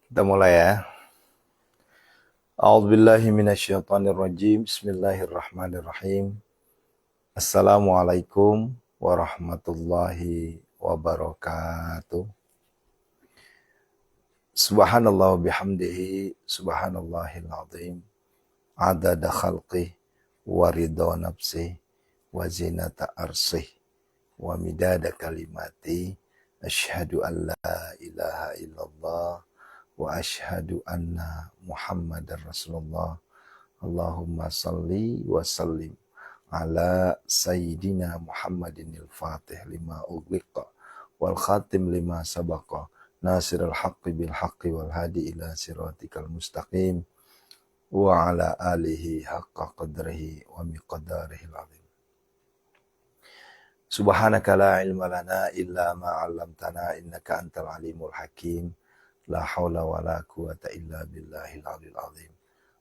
Kita mulai ya. A'udzubillahi minasyaitonirrajim. Bismillahirrahmanirrahim. Assalamualaikum warahmatullahi wabarakatuh. Subhanallah bihamdihi subhanallahil azim. Adada khalqih wa ridha nafsih wa zinata arsih wa midada kalimati. Asyhadu an la ilaha illallah wa asyhadu anna Muhammadar Rasulullah. Allahumma salli wa sallim ala sayyidina Muhammadin al-Fatih lima ughliqa wal khatim lima sabaqa nasirul haqqi bil haqqi wal hadi ila siratikal mustaqim wa ala alihi haqqa qadrihi wa miqdarihi al-azim. Subhanaka la ilma lana illa ma 'allamtana innaka antal alimul hakim. La haula wa la quwata illa billahil aliyil azim.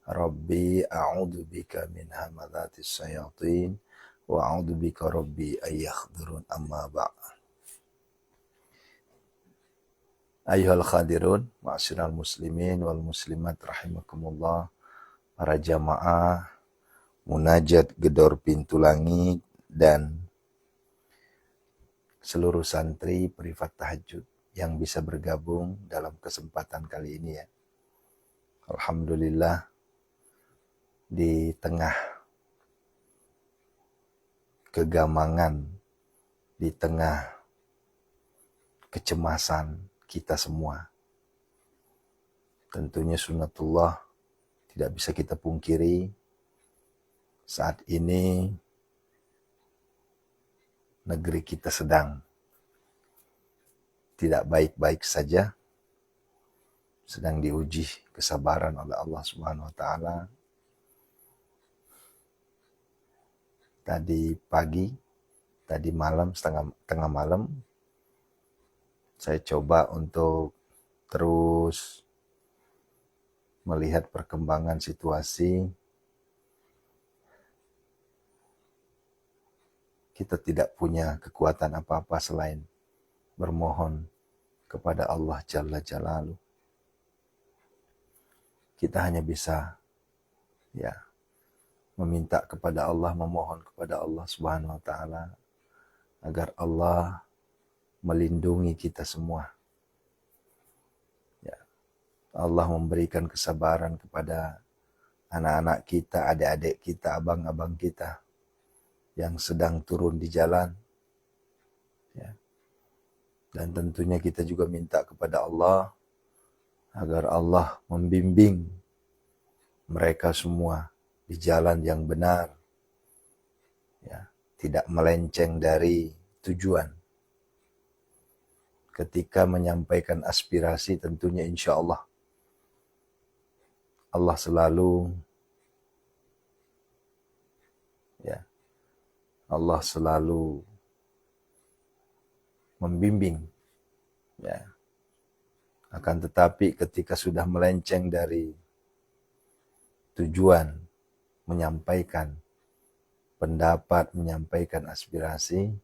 Rabbi a'udzu bika min hamadatis syayatin wa a'udzu bika rabbi ayyahdurun amma ba'd. Ayyuhal khadirun, ma'asyiral muslimin wal muslimat rahimakumullah. Para jamaah munajat Gedor Pintu Langit dan seluruh santri privat tahajud yang bisa bergabung dalam kesempatan kali ini ya. Alhamdulillah, di tengah kegamangan, di tengah kecemasan kita semua, tentunya sunnatullah tidak bisa kita pungkiri. Saat ini negeri kita sedang tidak baik-baik saja, sedang diuji kesabaran oleh Allah Subhanahu wa taala. Tadi pagi, tadi malam, tengah malam, saya coba untuk terus melihat perkembangan situasi. Kita tidak punya kekuatan apa-apa selain bermohon kepada Allah Jalla Jalaluh. Kita hanya bisa meminta kepada Allah, memohon kepada Allah Subhanahu wa taala agar Allah melindungi kita semua. Allah memberikan kesabaran kepada anak-anak kita, adik-adik kita, abang-abang kita yang sedang turun di jalan. Dan tentunya kita juga minta kepada Allah agar Allah membimbing mereka semua di jalan yang benar, tidak melenceng dari tujuan. Ketika menyampaikan aspirasi, tentunya insya Allah selalu membimbing. Akan tetapi ketika sudah melenceng dari tujuan, menyampaikan pendapat, menyampaikan aspirasi,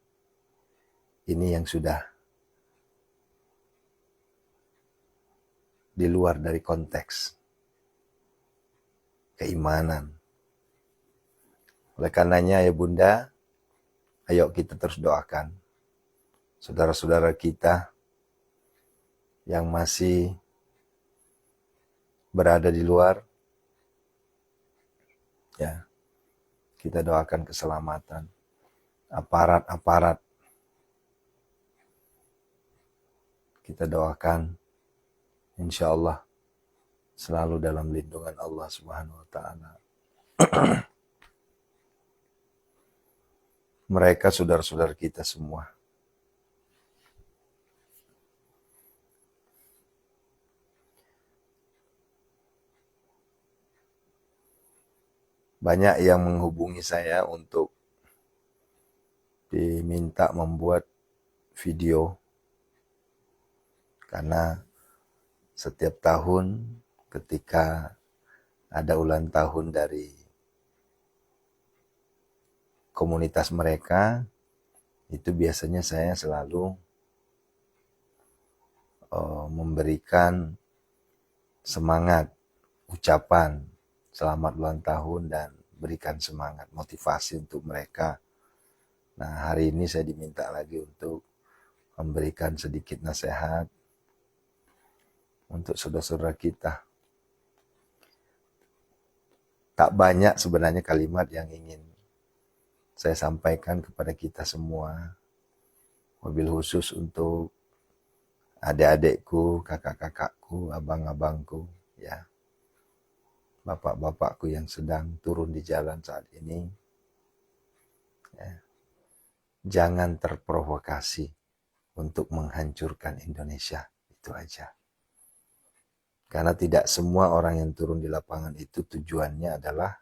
ini yang sudah di luar dari konteks keimanan. Oleh karenanya ya Bunda, ayo kita terus doakan saudara-saudara kita yang masih berada di luar. Kita doakan keselamatan aparat. Kita doakan insya Allah selalu dalam lindungan Allah Subhanahu wa taala. Mereka saudara-saudara kita semua. Banyak yang menghubungi saya untuk diminta membuat video, karena setiap tahun ketika ada ulang tahun dari komunitas mereka, itu biasanya saya selalu memberikan semangat, ucapan selamat ulang tahun dan berikan semangat, motivasi untuk mereka. Nah, hari ini saya diminta lagi untuk memberikan sedikit nasihat untuk saudara-saudara kita. Tak banyak sebenarnya kalimat yang ingin saya sampaikan kepada kita semua, wabil khusus untuk adik-adikku, kakak-kakakku, abang-abangku, ya, bapak-bapakku yang sedang turun di jalan saat ini. Ya. Jangan terprovokasi untuk menghancurkan Indonesia, itu aja. Karena tidak semua orang yang turun di lapangan itu tujuannya adalah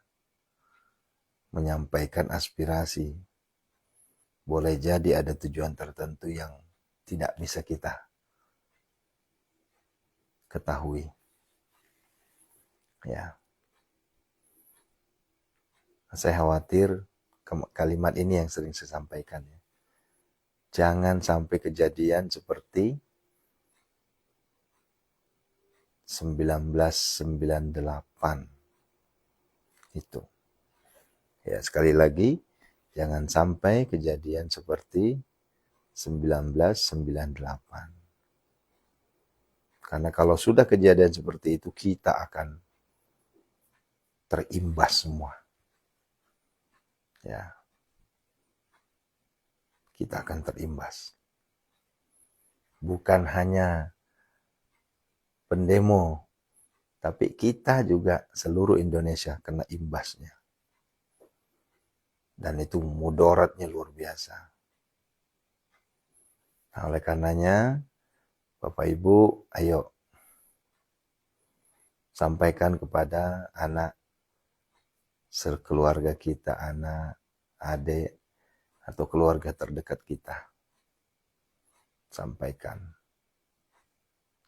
menyampaikan aspirasi. Boleh jadi ada tujuan tertentu yang tidak bisa kita ketahui. Ya. Saya khawatir kalimat ini yang sering saya sampaikan. Ya. Jangan sampai kejadian seperti 1998 itu. Ya, sekali lagi, jangan sampai kejadian seperti 1998. Karena kalau sudah kejadian seperti itu, kita akan terimbas semua. Ya. Kita akan terimbas. Bukan hanya pendemo, tapi kita juga seluruh Indonesia kena imbasnya. Dan itu mudaratnya luar biasa. Nah, oleh karenanya, Bapak Ibu, ayo sampaikan kepada anak sekeluarga kita, anak, adik, atau keluarga terdekat kita. Sampaikan.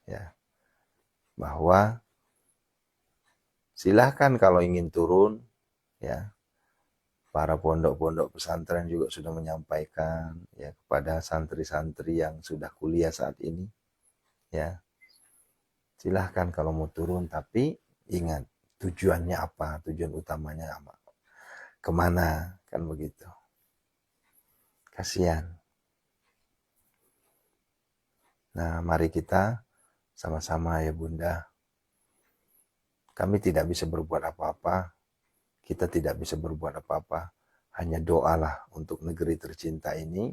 Ya. Bahwa silahkan kalau ingin turun, ya, para pondok-pondok pesantren juga sudah menyampaikan ya kepada santri-santri yang sudah kuliah saat ini, ya, silahkan kalau mau turun, tapi ingat tujuannya apa, tujuan utamanya apa, kemana, kan begitu. Kasihan. Nah, mari kita sama-sama ya Bunda. Kami tidak bisa berbuat apa-apa. Kita tidak bisa berbuat apa-apa. Hanya doalah untuk negeri tercinta ini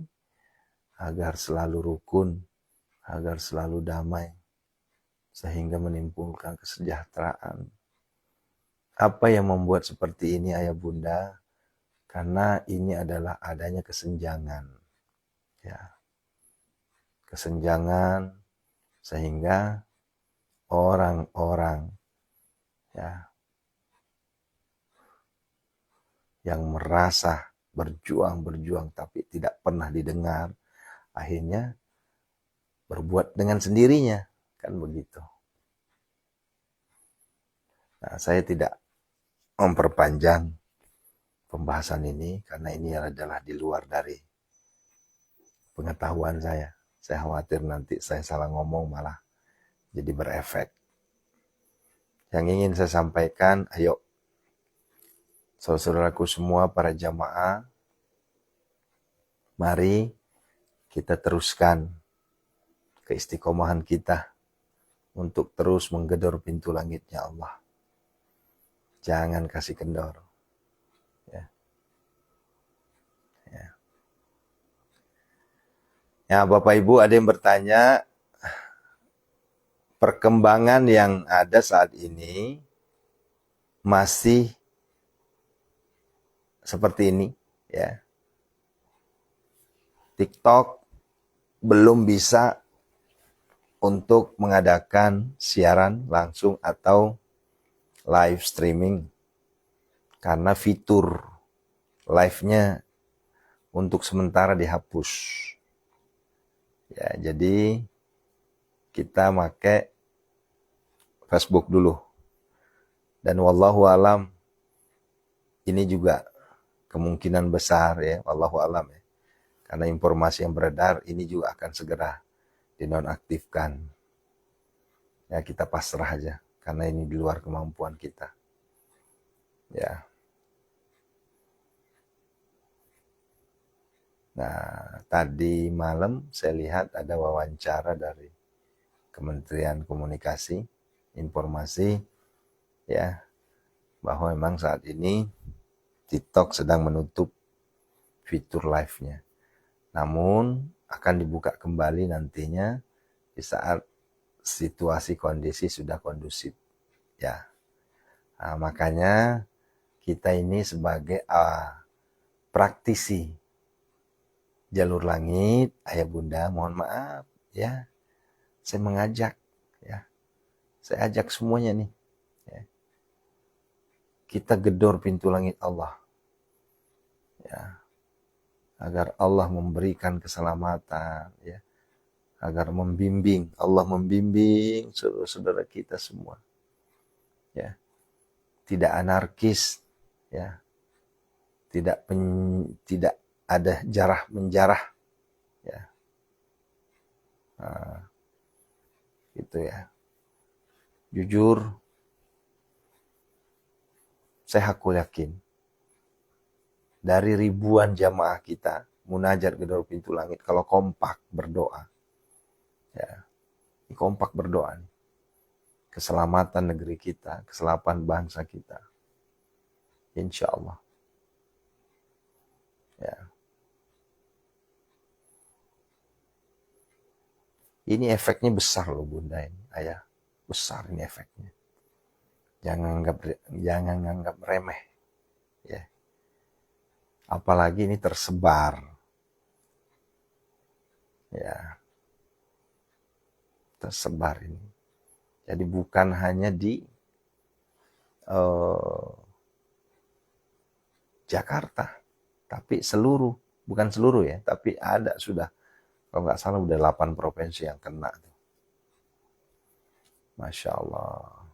agar selalu rukun, agar selalu damai, sehingga menimbulkan kesejahteraan. Apa yang membuat seperti ini ayah bunda? Karena ini adalah adanya kesenjangan. Ya. Kesenjangan sehingga orang-orang ya yang merasa berjuang tapi tidak pernah didengar, akhirnya berbuat dengan sendirinya, kan begitu. Nah, saya tidak memperpanjang pembahasan ini karena ini adalah di luar dari pengetahuan saya. Saya khawatir nanti saya salah ngomong malah jadi berefek. Yang ingin saya sampaikan, ayo saudaraku semua, para jamaah, mari kita teruskan keistiqomahan kita untuk terus menggedor pintu langitnya Allah. Jangan kasih kendor. Ya, Bapak Ibu, ada yang bertanya, perkembangan yang ada saat ini masih seperti ini, ya. TikTok belum bisa untuk mengadakan siaran langsung atau live streaming karena fitur live-nya untuk sementara dihapus. Ya, jadi kita pakai Facebook dulu. Dan wallahu alam, ini juga kemungkinan besar ya, wallahu alam ya. Karena informasi yang beredar ini juga akan segera dinonaktifkan. Ya, kita pasrah aja. karena ini di luar kemampuan kita. Ya. Nah, tadi malam saya lihat ada wawancara dari Kementerian Komunikasi, Informasi, ya, bahwa memang saat ini TikTok sedang menutup fitur live-nya. Namun akan dibuka kembali nantinya di saat situasi kondisi sudah kondusif. Ya, nah, makanya kita ini sebagai praktisi jalur langit, ayah bunda, mohon maaf ya, saya mengajak ya, saya ajak semuanya nih ya, kita gedor pintu langit Allah ya, agar Allah memberikan keselamatan ya, agar membimbing, Allah membimbing saudara-saudara kita semua ya, tidak anarkis ya, tidak ada jarah menjarah ya. Nah, gitu ya. Jujur saya aku yakin dari ribuan jamaah kita munajat gedor pintu langit, kalau kompak berdoa ya, kompak berdoa nih, keselamatan negeri kita, keselamatan bangsa kita, insya Allah ya. Ini efeknya besar loh bunda, ini ayah, besar ini efeknya. Jangan anggap remeh ya. Apalagi ini tersebar ya, tersebar ini. Jadi bukan hanya di Jakarta, tapi seluruh, bukan seluruh ya, tapi ada sudah, kalau nggak salah udah 8 provinsi yang kena. Masya Allah.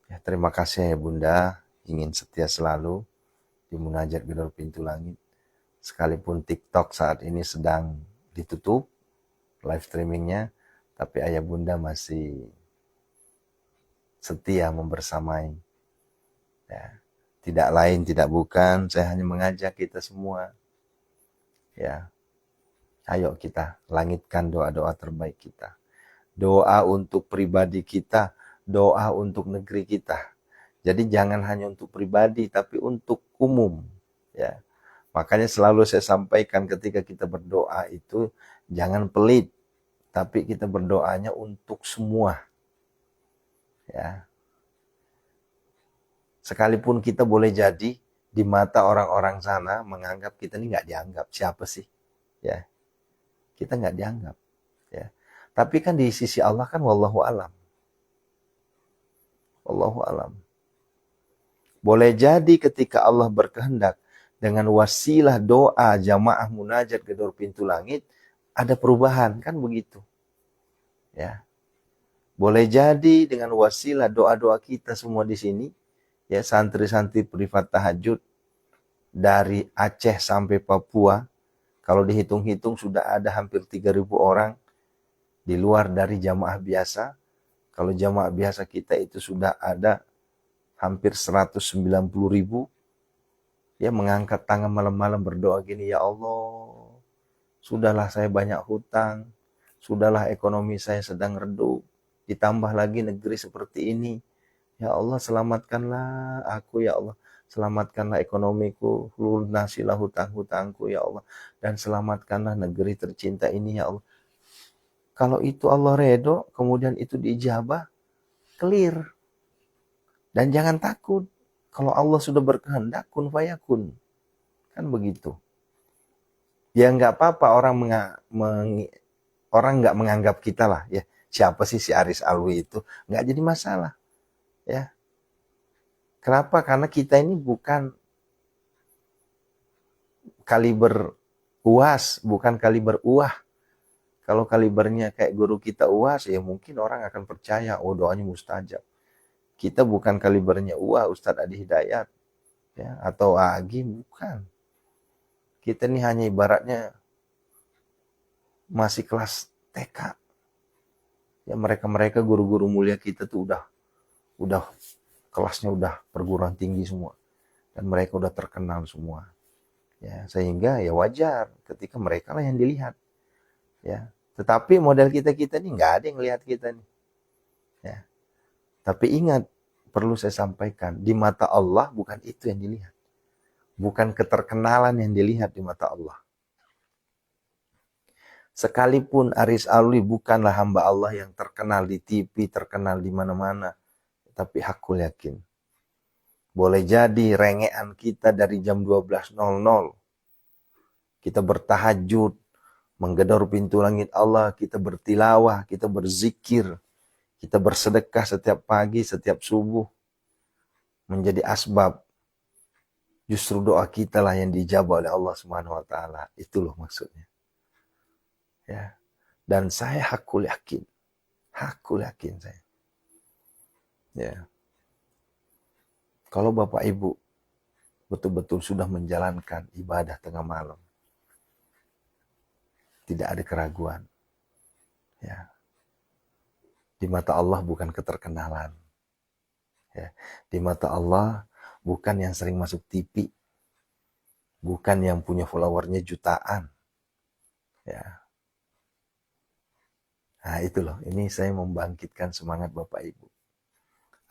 Ya, terima kasih ya bunda, ingin setia selalu di munajat gedor pintu langit. Sekalipun TikTok saat ini sedang ditutup live streamingnya, tapi ayah bunda masih setia membersamai ya. Tidak lain tidak bukan, saya hanya mengajak kita semua ya, ayo kita langitkan doa-doa terbaik kita, doa untuk pribadi kita, doa untuk negeri kita. Jadi jangan hanya untuk pribadi tapi untuk umum ya. Makanya selalu saya sampaikan ketika kita berdoa itu jangan pelit, tapi kita berdoanya untuk semua ya. Sekalipun kita boleh jadi di mata orang-orang sana menganggap kita ini nggak dianggap, siapa sih ya, kita nggak dianggap ya. Tapi kan di sisi Allah kan wallahu alam, wallahu alam. Boleh jadi ketika Allah berkehendak dengan wasilah doa jamaah munajat gedor pintu langit ada perubahan, kan begitu ya. Boleh jadi dengan wasilah doa-doa kita semua di sini ya, santri-santri privat tahajud dari Aceh sampai Papua, kalau dihitung-hitung sudah ada hampir 3.000 orang di luar dari jamaah biasa. Kalau jamaah biasa kita itu sudah ada hampir 190.000 ya, mengangkat tangan malam-malam berdoa gini, ya Allah, sudahlah saya banyak hutang, sudahlah ekonomi saya sedang redup, ditambah lagi negeri seperti ini. Ya Allah, selamatkanlah aku ya Allah. Selamatkanlah ekonomiku, lunasilah hutang-hutangku ya Allah. Dan selamatkanlah negeri tercinta ini ya Allah. Kalau itu Allah redho, kemudian itu diijabah, clear. Dan jangan takut. Kalau Allah sudah berkehendak, kun fayakun. Kan begitu. Ya nggak apa-apa orang nggak menganggap kita lah ya. Siapa sih si Aris Alwi itu? Nggak jadi masalah. Ya. Kenapa? Karena kita ini bukan kaliber UAS, bukan kaliber UAH. Kalau kalibernya kayak guru kita UAS, ya mungkin orang akan percaya, oh doanya mustajab. Kita bukan kalibernya UAH, Ustadz Adi Hidayat, ya, atau Agi, bukan. Kita ini hanya ibaratnya masih kelas TK. Ya mereka guru-guru mulia kita tuh udah kelasnya udah perguruan tinggi semua. Dan mereka udah terkenal semua. Ya, sehingga ya wajar ketika mereka lah yang dilihat. Ya. Tetapi model kita-kita nih nggak ada yang lihat kita nih. Ya. Tapi ingat, perlu saya sampaikan, di mata Allah bukan itu yang dilihat. Bukan keterkenalan yang dilihat di mata Allah. Sekalipun Aris Alwi bukanlah hamba Allah yang terkenal di TV, terkenal di mana-mana. Tapi aku yakin, boleh jadi rengean kita dari jam 12.00. Kita bertahajud, menggedor pintu langit Allah, kita bertilawah, kita berzikir, kita bersedekah setiap pagi, setiap subuh. Menjadi asbab. Justru doa kita lah yang dijabah oleh Allah Subhanahu wa taala. Itu loh maksudnya. Ya. Dan saya hakul yakin saya. Ya. Kalau Bapak Ibu betul-betul sudah menjalankan ibadah tengah malam, tidak ada keraguan. Ya. Di mata Allah bukan keterkenalan. Ya. Di mata Allah bukan yang sering masuk TV. Bukan yang punya followernya jutaan. Ya. Nah itu loh, ini saya membangkitkan semangat Bapak Ibu.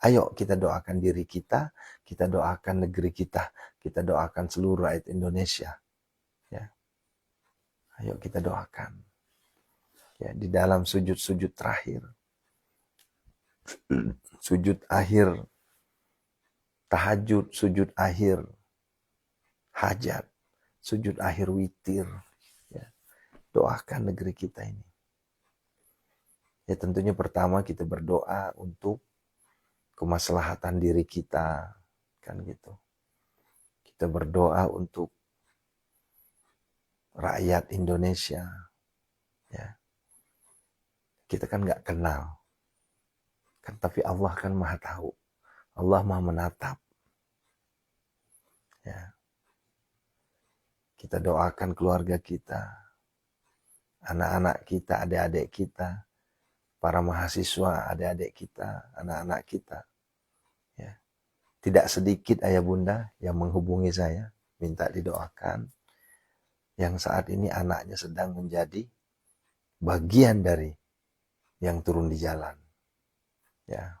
Ayo kita doakan diri kita doakan negeri kita doakan seluruh rakyat Indonesia. Ya. Ayo kita doakan. Ya, di dalam sujud-sujud terakhir. Sujud akhir tahajud, sujud akhir hajat, sujud akhir witir. Ya. Doakan negeri kita ini. Ya tentunya pertama kita berdoa untuk kemaslahatan diri kita, kan gitu. Kita berdoa untuk rakyat Indonesia, ya. Kita kan nggak kenal, kan tapi Allah kan maha tahu, Allah maha menatap, ya. Kita doakan keluarga kita, anak-anak kita, adik-adik kita, para mahasiswa, adik-adik kita, anak-anak kita. Ya. Tidak sedikit ayah bunda yang menghubungi saya, minta didoakan, yang saat ini anaknya sedang menjadi bagian dari yang turun di jalan. Ya.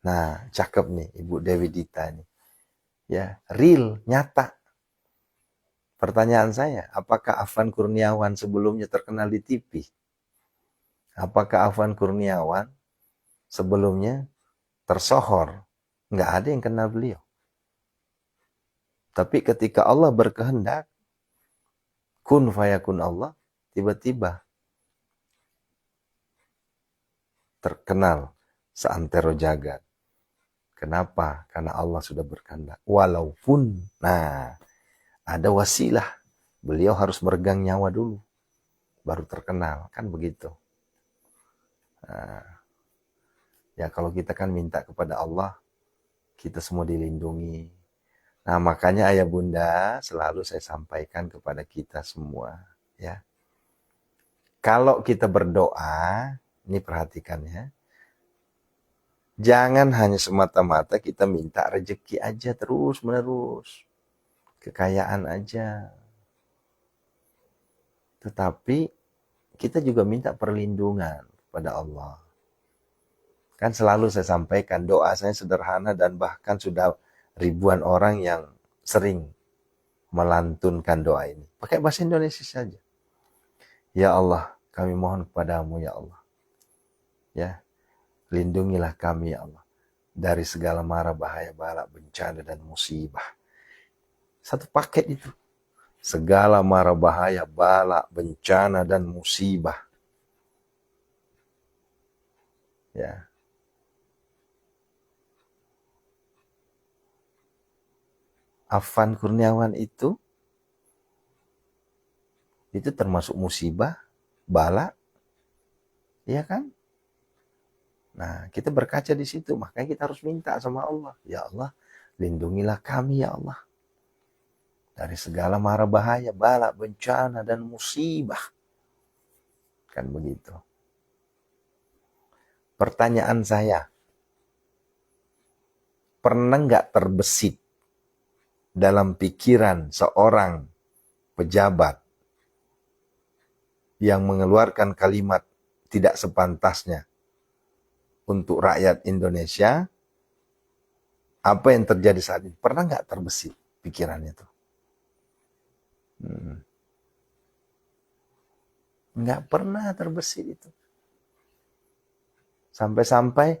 Nah, cakep nih Ibu Dewi Dita nih. Ya, real, nyata. Pertanyaan saya, apakah Afwan Kurniawan sebelumnya terkenal di TV? Apakah Afwan Kurniawan sebelumnya tersohor? Nggak ada yang kenal beliau. Tapi ketika Allah berkehendak, kun fayakun Allah, tiba-tiba terkenal seantero jagat. Kenapa? Karena Allah sudah berkehendak. Walaupun, ada wasilah. Beliau harus meregang nyawa dulu. Baru terkenal. Kan begitu. Nah, ya kalau kita kan minta kepada Allah, kita semua dilindungi. Nah makanya ayah bunda selalu saya sampaikan kepada kita semua. Ya. Kalau kita berdoa, ini perhatikan ya. Jangan hanya semata-mata kita minta rezeki aja terus menerus. Kekayaan aja. Tetapi kita juga minta perlindungan kepada Allah. Kan selalu saya sampaikan doa saya sederhana dan bahkan sudah ribuan orang yang sering melantunkan doa ini. Pakai bahasa Indonesia saja. Ya Allah, kami mohon kepadamu ya Allah. Ya, lindungilah kami ya Allah dari segala mara bahaya, bala, bencana dan musibah. Satu paket itu. Segala mara bahaya, bala, bencana, dan musibah. Ya. Afwan Kurniawan itu termasuk musibah, bala, iya kan? Nah, kita berkaca di situ, makanya kita harus minta sama Allah. Ya Allah, lindungilah kami ya Allah. Dari segala mara bahaya, bala, bencana, dan musibah. Kan begitu. Pertanyaan saya, pernah nggak terbesit dalam pikiran seorang pejabat yang mengeluarkan kalimat tidak sepantasnya untuk rakyat Indonesia, apa yang terjadi saat ini? Pernah nggak terbesit pikirannya itu? Nggak pernah terbesit itu. Sampai-sampai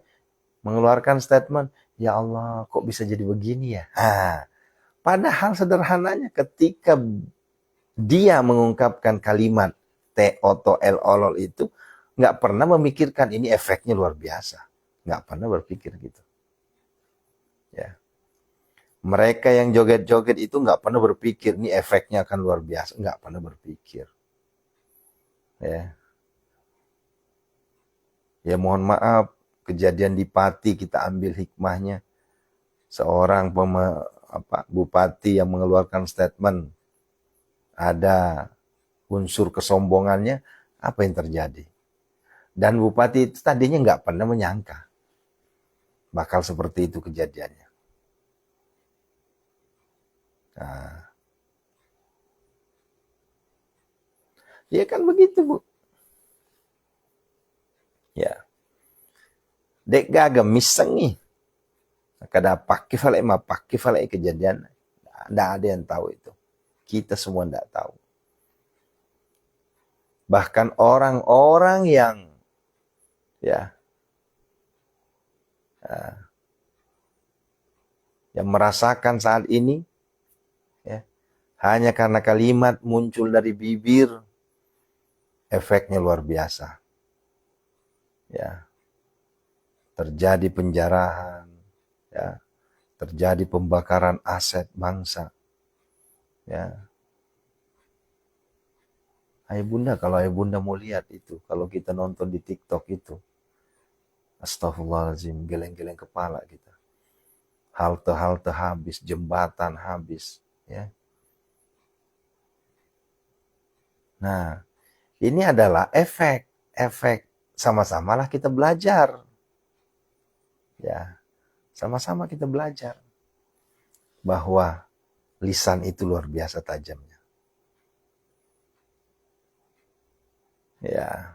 mengeluarkan statement, ya Allah kok bisa jadi begini ya? Padahal sederhananya ketika dia mengungkapkan kalimat T-O-L olol itu, nggak pernah memikirkan ini efeknya luar biasa. Nggak pernah berpikir gitu. Ya. Mereka yang joget-joget itu nggak pernah berpikir ini efeknya akan luar biasa. Nggak pernah berpikir. Ya. Ya mohon maaf, kejadian di Pati kita ambil hikmahnya. Seorang bupati yang mengeluarkan statement, ada unsur kesombongannya, apa yang terjadi? Dan bupati itu tadinya nggak pernah menyangka bakal seperti itu kejadiannya. Nah, ya kan begitu Bu. Ya, dek gaga misengi. Kada pakai falai kejadian. Nggak ada yang tahu itu. Kita semua nggak tahu. Bahkan orang-orang yang merasakan saat ini, ya, hanya karena kalimat muncul dari bibir, efeknya luar biasa. Ya, terjadi penjarahan, ya, terjadi pembakaran aset bangsa. Ya. Ayah bunda, kalau ayah bunda mau lihat itu, kalau kita nonton di TikTok itu, astagfirullahaladzim, geleng-geleng kepala kita. Halte-halte habis, jembatan habis. Ya. Nah, ini adalah efek sama-samalah kita belajar. Ya, sama-sama kita belajar bahwa lisan itu luar biasa tajamnya. Ya.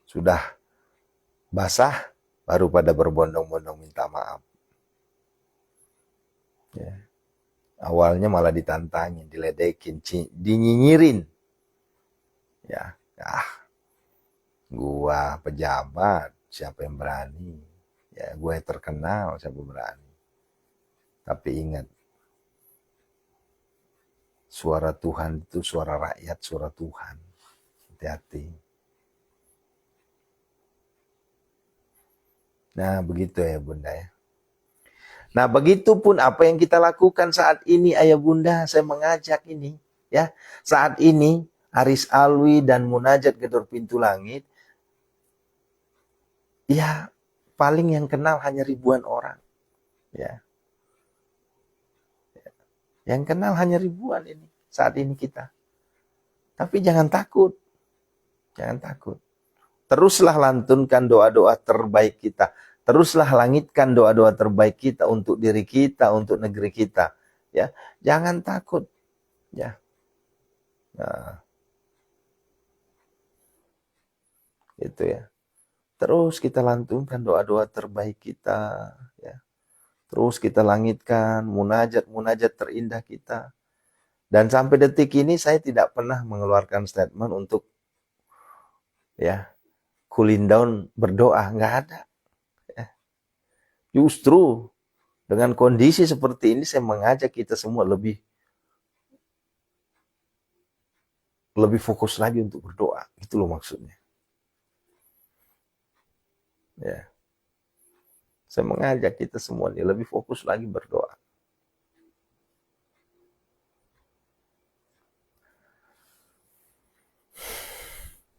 Sudah basah, baru pada berbondong-bondong minta maaf. Ya. Awalnya malah ditantangin, diledekin, dinyinyirin. Ya, gua pejabat, siapa yang berani? Ya, gue terkenal, siapa berani? Tapi ingat, suara Tuhan itu suara rakyat, suara Tuhan. Hati-hati. Nah, begitu ya bunda ya. Nah, begitupun apa yang kita lakukan saat ini ayah bunda, saya mengajak ini ya. Saat ini Aris Alwi dan Munajat Gedor Pintu Langit, ya paling yang kenal hanya ribuan orang. Ya. Yang kenal hanya ribuan ini saat ini kita. Tapi jangan takut. Jangan takut. Teruslah lantunkan doa-doa terbaik kita. Teruslah langitkan doa-doa terbaik kita untuk diri kita, untuk negeri kita. Ya, jangan takut. Ya. Nah, itu ya. Terus kita lantunkan doa-doa terbaik kita. Ya. Terus kita langitkan munajat-munajat terindah kita. Dan sampai detik ini saya tidak pernah mengeluarkan statement untuk ya cooling down berdoa, nggak ada. Ya. Justru dengan kondisi seperti ini saya mengajak kita semua lebih fokus lagi untuk berdoa. Itu loh maksudnya. Ya. Saya mengajak kita semua nih lebih fokus lagi berdoa.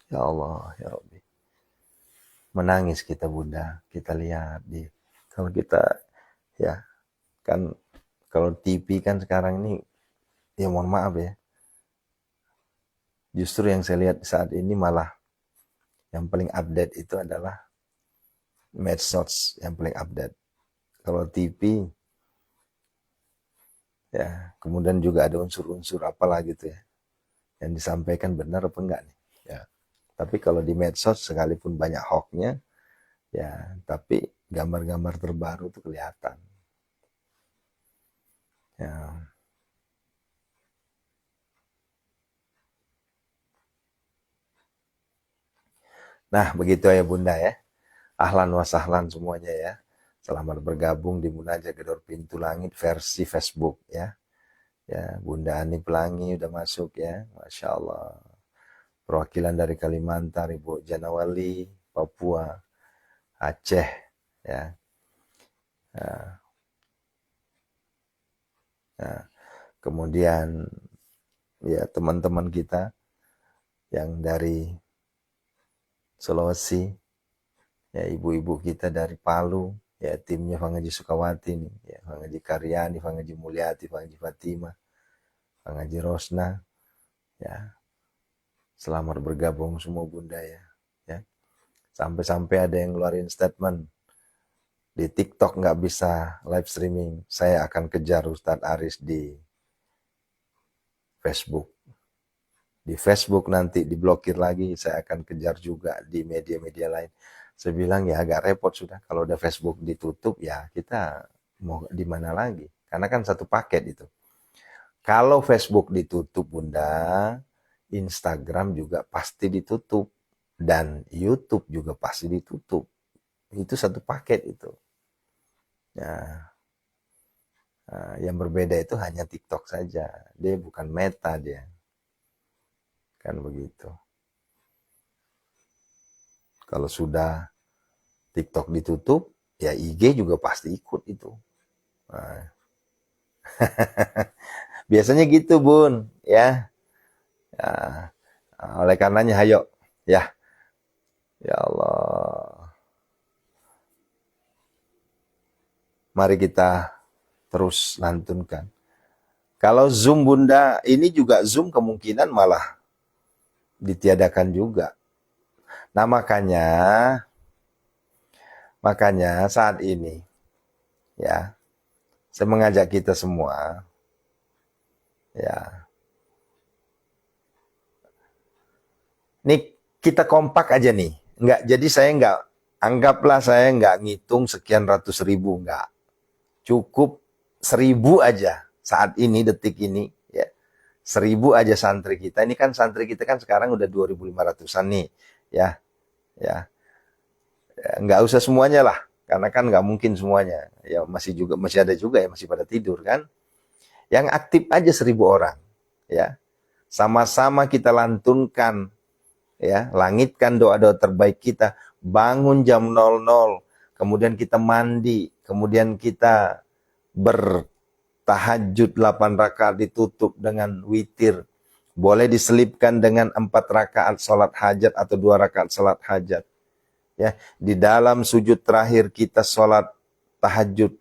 Ya Allah, ya Rabbi. Menangis kita bunda, kita lihat kalau kita ya kan kalau TV kan sekarang ini ya mohon maaf ya, justru yang saya lihat saat ini malah yang paling update itu adalah medsos yang paling update. Kalau TV ya, kemudian juga ada unsur-unsur apalah gitu ya, yang disampaikan benar apa enggak nih ya. Tapi kalau di medsos sekalipun banyak hoaxnya ya, tapi gambar-gambar terbaru itu kelihatan ya. Nah begitu ya Bunda ya, ahlan wa sahlan semuanya ya, selamat bergabung di Munajat Gedor Pintu Langit versi Facebook ya. Ya, Bunda Ani Pelangi udah masuk ya, Masya Allah. Perwakilan dari Kalimantan, Ibu Janawali, Papua, Aceh, ya. Nah, nah, kemudian ya teman-teman kita yang dari Sulawesi, ya ibu-ibu kita dari Palu, ya timnya Fangaji Sukawati nih, ya Fangaji Karyani, Fangaji Mulyati, Fangaji Fatima, Fangaji Rosna, ya. Selamat bergabung semua Bunda ya. Ya. Sampai-sampai ada yang ngeluarin statement di TikTok nggak bisa live streaming, saya akan kejar Ustadz Aris di Facebook. Di Facebook nanti diblokir lagi, saya akan kejar juga di media-media lain. Saya bilang ya agak repot sudah, kalau udah Facebook ditutup ya kita mau di mana lagi? Karena kan satu paket itu. Kalau Facebook ditutup Bunda, Instagram juga pasti ditutup dan YouTube juga pasti ditutup. Itu satu paket itu. Ya, yang berbeda itu hanya TikTok saja. Dia bukan Meta dia. Kan begitu. Kalau sudah TikTok ditutup, ya IG juga pasti ikut itu. Nah. Biasanya gitu Bun, ya. Ya. Oleh karenanya, hayo, ya, ya Allah. Mari kita terus lantunkan. Kalau Zoom Bunda, ini juga Zoom kemungkinan malah ditiadakan juga. Nah makanya saat ini ya, saya mengajak kita semua ya. Nih kita kompak aja nih. Enggak, jadi saya enggak, anggaplah saya enggak ngitung sekian ratus ribu, enggak. Cukup 1.000 aja saat ini, detik ini ya. 1.000 aja santri kita. Ini kan santri kita kan sekarang udah 2.500-an nih ya. Ya. Enggak usah semuanya lah, karena kan enggak mungkin semuanya. Ya masih ada juga ya masih pada tidur kan. Yang aktif aja 1.000 orang ya. Sama-sama kita lantunkan ya, langitkan doa-doa terbaik kita, bangun jam 00, kemudian kita mandi, kemudian kita bertahajud 8 rakaat ditutup dengan witir. Boleh diselipkan dengan 4 rakaat salat hajat atau 2 rakaat salat hajat. Ya, di dalam sujud terakhir kita salat tahajud,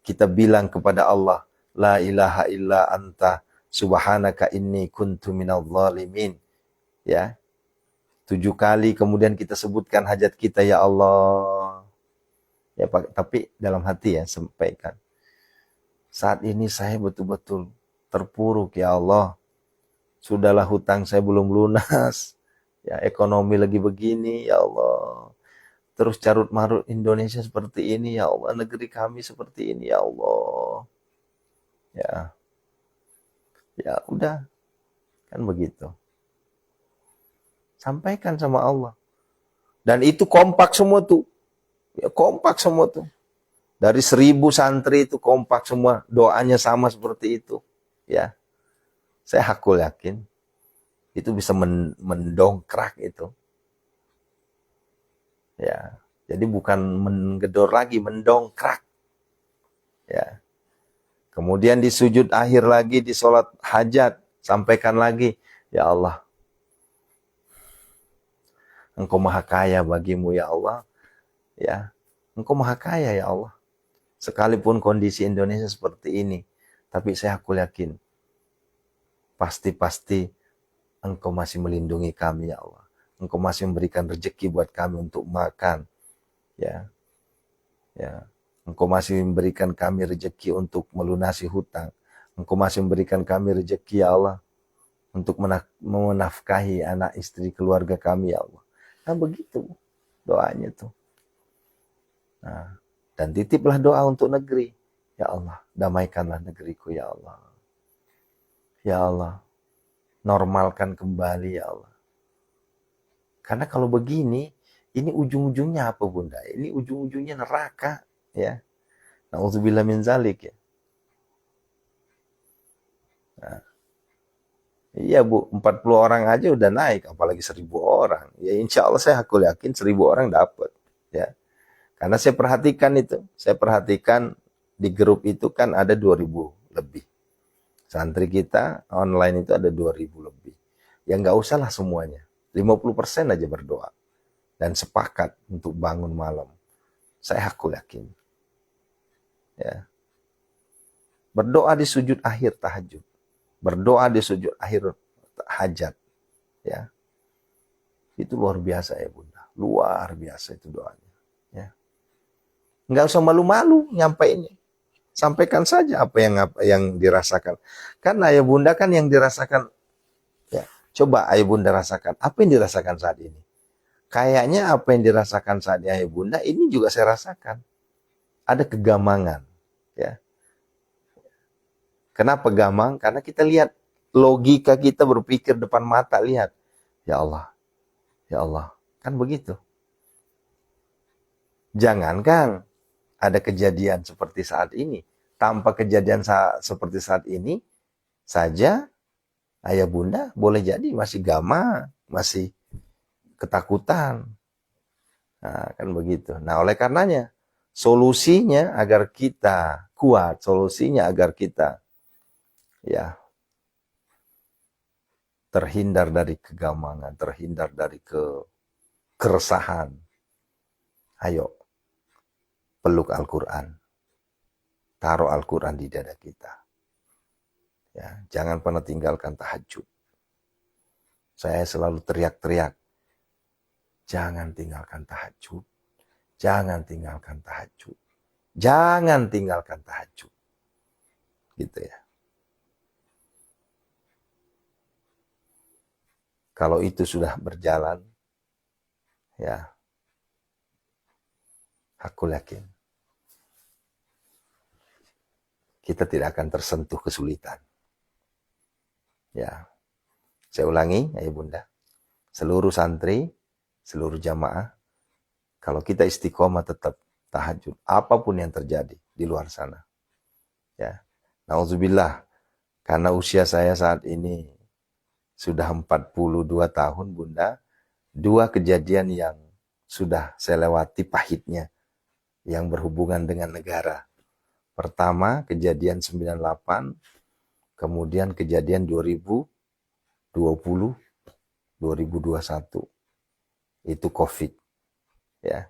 kita bilang kepada Allah, la ilaha illa anta subhanaka inni kuntu minadh dhalimin. Ya. 7 kali, kemudian kita sebutkan hajat kita, ya Allah. Ya, tapi dalam hati ya, sampaikan. Saat ini saya betul-betul terpuruk, ya Allah. Sudahlah hutang saya belum lunas. Ya, ekonomi lagi begini, ya Allah. Terus carut marut Indonesia seperti ini, ya Allah. Negeri kami seperti ini, ya Allah. Ya. Ya, udah. Kan begitu. Sampaikan sama Allah. Dan itu kompak semua tuh. Ya, kompak semua tuh. Dari 1.000 santri itu kompak semua. Doanya sama seperti itu. Ya. Saya hakul yakin. Itu bisa mendongkrak itu. Ya. Jadi bukan menggedor lagi, mendongkrak. Ya. Kemudian di sujud akhir lagi, di sholat hajat. Sampaikan lagi. Ya Allah. Engkau maha kaya bagimu ya Allah. Ya. Engkau maha kaya ya Allah. Sekalipun kondisi Indonesia seperti ini, tapi saya aku yakin pasti Engkau masih melindungi kami ya Allah. Engkau masih memberikan rezeki buat kami untuk makan. Ya, ya. Engkau masih memberikan kami rezeki untuk melunasi hutang. Engkau masih memberikan kami rezeki ya Allah untuk menafkahi anak istri keluarga kami ya Allah. Nah begitu doanya tuh. Nah, dan titiplah doa untuk negeri. Ya Allah, damaikanlah negeriku ya Allah. Ya Allah, normalkan kembali ya Allah. Karena kalau begini, ini ujung-ujungnya apa Bunda? Ini ujung-ujungnya neraka ya. Nauzubillah min zalik ya. Nah, iya Bu, 40 orang aja udah naik, apalagi 1000 orang. Ya insya Allah aku yakin 1000 orang dapat ya. Karena saya perhatikan di grup itu kan ada 2000 lebih. Santri kita online itu ada 2000 lebih. Ya nggak usah lah semuanya. 50% aja berdoa. Dan sepakat untuk bangun malam. Aku yakin. Ya. Berdoa di sujud akhir tahajud. Berdoa di sujud akhir hajat. Ya. Itu luar biasa ya Bunda. Luar biasa itu doanya. Ya. Nggak usah malu-malu nyampeinnya. Sampaikan saja apa yang dirasakan. Karena ayah bunda kan yang dirasakan. Ya, coba ayah bunda rasakan. Apa yang dirasakan saat ini? Kayaknya apa yang dirasakan saat ini ayah bunda, ini juga saya rasakan. Ada kegamangan. Ya. Kenapa gamang? Karena kita lihat logika kita berpikir depan mata. Lihat. Ya Allah. Ya Allah. Kan begitu. Jangankan ada kejadian seperti saat ini. Tanpa kejadian seperti saat ini saja, ayah bunda boleh jadi masih gamang, masih ketakutan. Nah, kan begitu. Nah, oleh karenanya, solusinya agar kita kuat, solusinya agar kita ya terhindar dari kegamangan, terhindar dari keresahan. Ayo, peluk Al-Quran. Taruh Al-Quran di dada kita. Ya, jangan pernah tinggalkan tahajud. Saya selalu teriak-teriak. Jangan tinggalkan tahajud. Jangan tinggalkan tahajud. Jangan tinggalkan tahajud. Gitu ya. Kalau itu sudah berjalan, ya, aku yakin kita tidak akan tersentuh kesulitan. Ya, saya ulangi, ayah bunda, seluruh santri, seluruh jamaah, kalau kita istiqomah tetap tahajud, apapun yang terjadi di luar sana. Ya, nauzubillah, karena usia saya saat ini sudah 42 tahun bunda, 2 kejadian yang sudah saya lewati pahitnya, yang berhubungan dengan negara. Pertama kejadian 98, kemudian kejadian 2020, 2021. Itu COVID. Ya.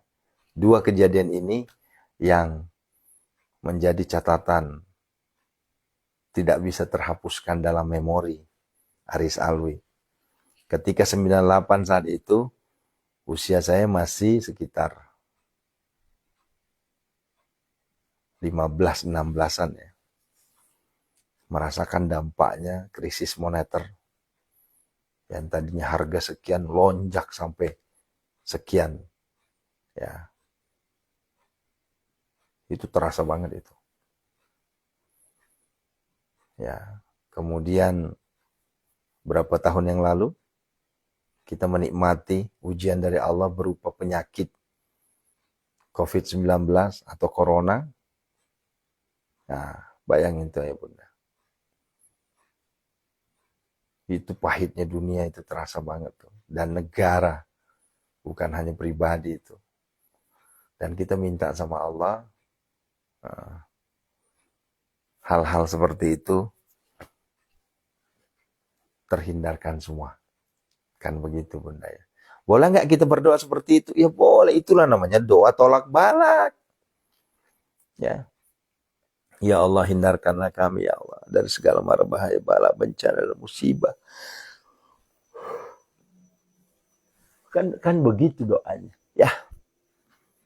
2 kejadian ini yang menjadi catatan tidak bisa terhapuskan dalam memori Aris Alwi. Ketika 98 saat itu, usia saya masih sekitar 15-16an ya. Merasakan dampaknya krisis moneter. Yang tadinya harga sekian lonjak sampai sekian. Ya. Itu terasa banget itu. Ya. Kemudian berapa tahun yang lalu kita menikmati ujian dari Allah berupa penyakit COVID-19 atau corona. Nah, bayangin tuh ya bunda. Itu pahitnya dunia itu terasa banget tuh. Dan negara, bukan hanya pribadi itu. Dan kita minta sama Allah, hal-hal seperti itu terhindarkan semua. Kan begitu bunda ya. Boleh nggak kita berdoa seperti itu? Ya boleh, itulah namanya doa tolak balak. Ya. Ya Allah, hindarkanlah kami ya Allah dari segala mara bahaya, bala, bencana, dan musibah. Kan begitu doanya. Ya,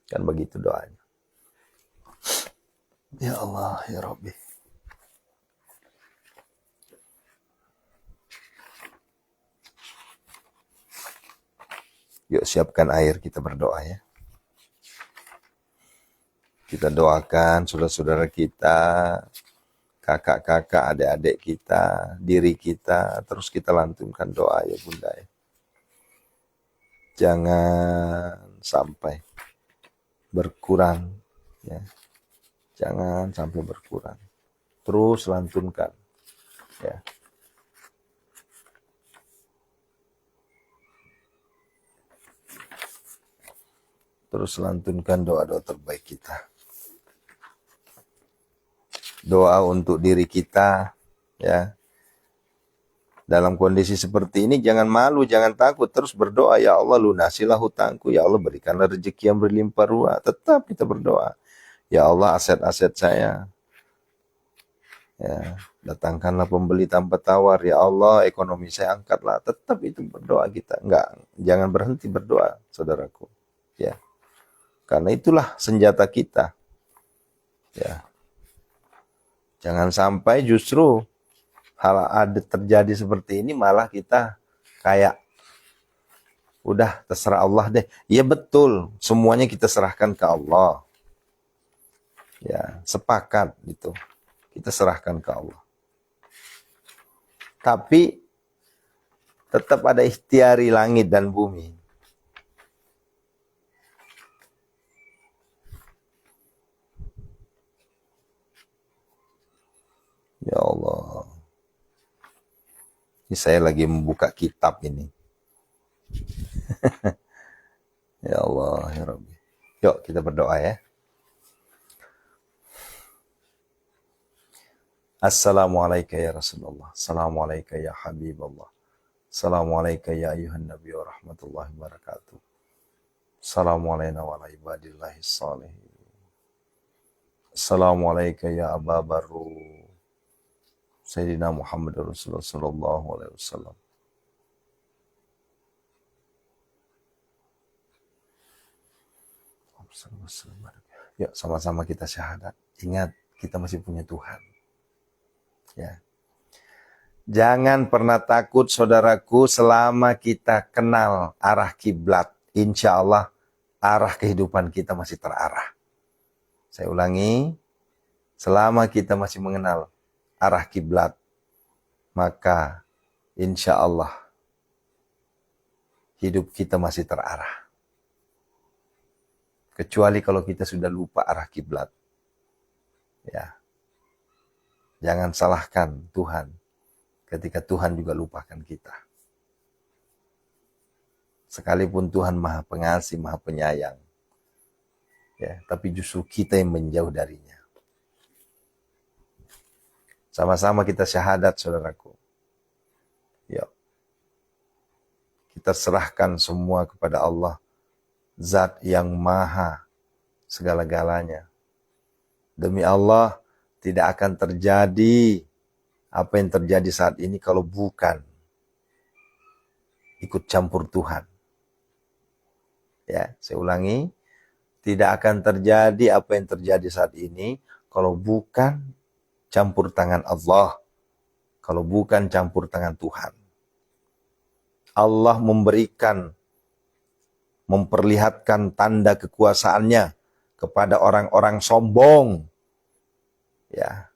kan begitu doanya. Ya Allah, ya Rabbi. Yuk siapkan air, kita berdoa ya. Kita doakan saudara-saudara kita, kakak-kakak, adik-adik kita, diri kita, terus kita lantunkan doa ya Bunda ya. Jangan sampai berkurang ya. Jangan sampai berkurang. Terus lantunkan ya. Terus lantunkan doa-doa terbaik kita. Doa untuk diri kita ya. Dalam kondisi seperti ini jangan malu, jangan takut, terus berdoa, ya Allah lunasilah hutangku, ya Allah berikanlah rezeki yang berlimpah ruah. Tetap kita berdoa. Ya Allah aset-aset saya, ya datangkanlah pembeli tanpa tawar, ya Allah ekonomi saya angkatlah. Tetap itu berdoa kita. Jangan berhenti berdoa, saudaraku. Ya. Karena itulah senjata kita. Ya. Jangan sampai justru hal ada terjadi seperti ini malah kita kayak udah terserah Allah deh. Ya betul, semuanya kita serahkan ke Allah. Ya, sepakat gitu. Kita serahkan ke Allah. Tapi tetap ada ikhtiari langit dan bumi. Ya Allah. Ini saya lagi membuka kitab ini. Ya Allah, ya Rabbi. Yuk kita berdoa ya. Assalamualaikum ya Rasulullah. Assalamualaikum ya Habibullah. Assalamualaikum ya ayuhan Nabi wa rahmatullahi wa barakatuh. Assalamualaikum wa ala ibadillahi salihin. Assalamualaikum ya Aba Baru Sayyidina Muhammad Rasulullah sallallahu alaihi wasallam. Yuk sama-sama kita syahadat. Ingat, kita masih punya Tuhan. Ya. Jangan pernah takut saudaraku selama kita kenal arah kiblat. Insya Allah arah kehidupan kita masih terarah. Saya ulangi, selama kita masih mengenal arah kiblat, maka insya Allah hidup kita masih terarah. Kecuali kalau kita sudah lupa arah kiblat. Ya. Jangan salahkan Tuhan ketika Tuhan juga lupakan kita. Sekalipun Tuhan Maha Pengasih, Maha Penyayang. Ya, tapi justru kita yang menjauh darinya. Sama-sama kita syahadat, saudaraku. Ya. Kita serahkan semua kepada Allah. Zat yang maha segala-galanya. Demi Allah, tidak akan terjadi apa yang terjadi saat ini kalau bukan ikut campur Tuhan. Ya, saya ulangi, tidak akan terjadi apa yang terjadi saat ini kalau bukan campur tangan Allah, kalau bukan campur tangan Tuhan. Allah memperlihatkan tanda kekuasaannya kepada orang-orang sombong. Ya.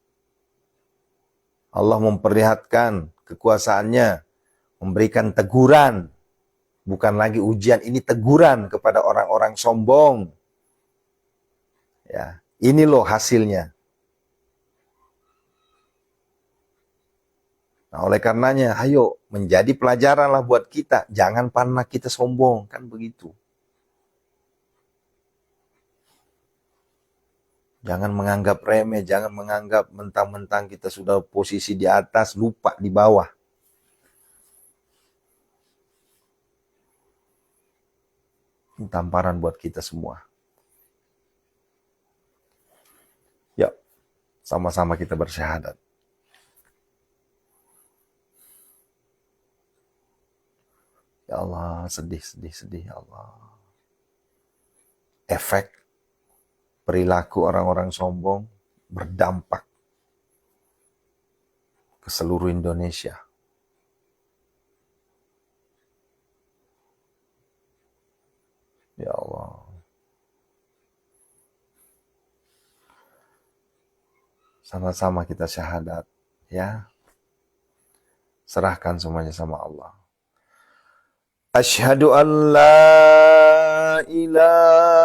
Allah memperlihatkan kekuasaannya, memberikan teguran, bukan lagi ujian, ini teguran kepada orang-orang sombong. Ya, ini loh hasilnya. Nah, oleh karenanya, ayo menjadi pelajaranlah buat kita. Jangan pernah kita sombong, kan begitu. Jangan menganggap remeh, jangan menganggap mentang-mentang kita sudah posisi di atas, lupa di bawah. Ini tamparan buat kita semua. Ya, Sama-sama kita bersyahadat. Ya Allah, sedih ya Allah. Efek perilaku orang-orang sombong berdampak ke seluruh Indonesia. Ya Allah. Sama-sama kita syahadat, ya. Serahkan semuanya sama Allah. Asyhadu an la ilaha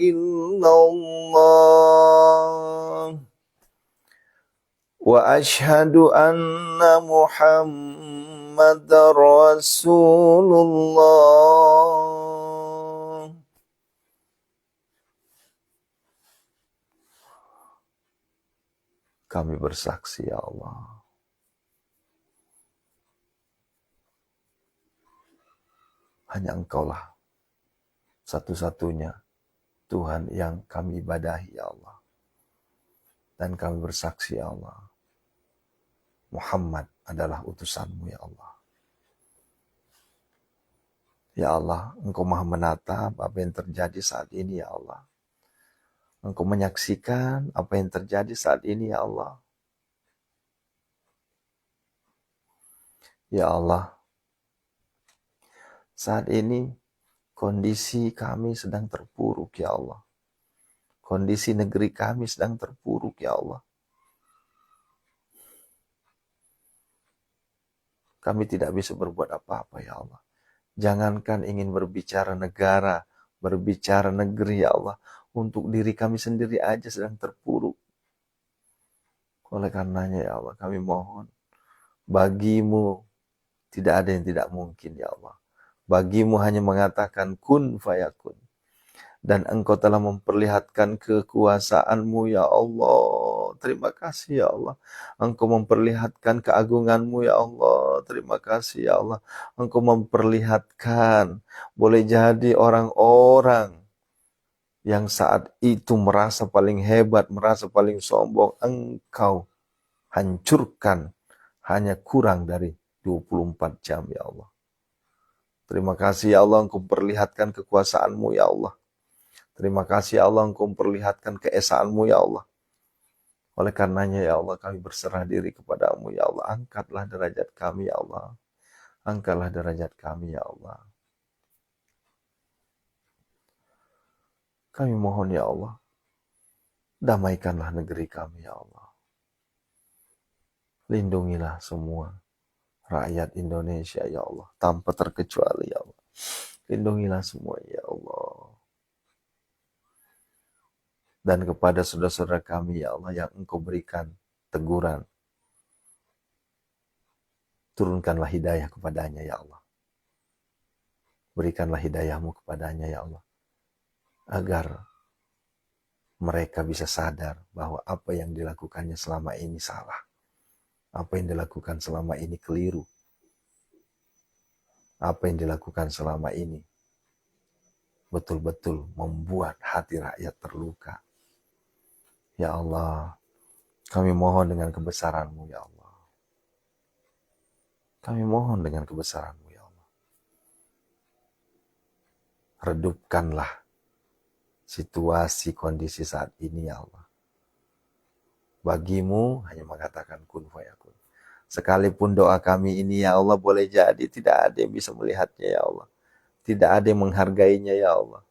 illallah wa asyhadu anna Muhammadar Rasulullah. Kami bersaksi, ya Allah, hanya Engkaulah satu-satunya Tuhan yang kami ibadahi, ya Allah. Dan kami bersaksi, ya Allah, Muhammad adalah utusan-Mu, ya Allah. Ya Allah, Engkau maha menatap apa yang terjadi saat ini, ya Allah. Engkau menyaksikan apa yang terjadi saat ini, ya Allah. Ya Allah, saat ini kondisi kami sedang terpuruk, ya Allah. Kondisi negeri kami sedang terpuruk, ya Allah. Kami tidak bisa berbuat apa-apa, ya Allah. Jangankan ingin berbicara negara, berbicara negeri, ya Allah. Untuk diri kami sendiri aja sedang terpuruk. Oleh karenanya, ya Allah, kami mohon, Bagimu tidak ada yang tidak mungkin, ya Allah. Bagimu hanya mengatakan kun fayakun. Dan Engkau telah memperlihatkan kekuasaan-Mu, ya Allah. Terima kasih, ya Allah. Engkau memperlihatkan keagungan-Mu, ya Allah. Terima kasih, ya Allah. Engkau memperlihatkan, boleh jadi orang-orang yang saat itu merasa paling hebat, merasa paling sombong, Engkau hancurkan hanya kurang dari 24 jam, ya Allah. Terima kasih, ya Allah, Engkau perlihatkan kekuasaan-Mu, ya Allah. Terima kasih, ya Allah, Engkau memperlihatkan keesaan-Mu, ya Allah. Oleh karenanya, ya Allah, kami berserah diri kepada-Mu, ya Allah. Angkatlah derajat kami, ya Allah. Angkatlah derajat kami, ya Allah. Kami mohon, ya Allah, damaikanlah negeri kami, ya Allah. Lindungilah semua rakyat Indonesia, ya Allah, tanpa terkecuali, ya Allah. Lindungilah semua, ya Allah. Dan kepada saudara-saudara kami, ya Allah, yang Engkau berikan teguran, turunkanlah hidayah kepadanya, ya Allah. Berikanlah hidayah-Mu kepadanya, ya Allah, agar mereka bisa sadar bahwa apa yang dilakukannya selama ini salah. Apa yang dilakukan selama ini keliru. Apa yang dilakukan selama ini betul-betul membuat hati rakyat terluka. Ya Allah, kami mohon dengan kebesaran-Mu, ya Allah. Kami mohon dengan kebesaran-Mu, ya Allah. Redupkanlah situasi kondisi saat ini, ya Allah. Bagimu hanya mengatakan kun fayakun. Sekalipun doa kami ini, ya Allah, boleh jadi tidak ada yang bisa melihatnya, ya Allah. Tidak ada yang menghargainya, ya Allah.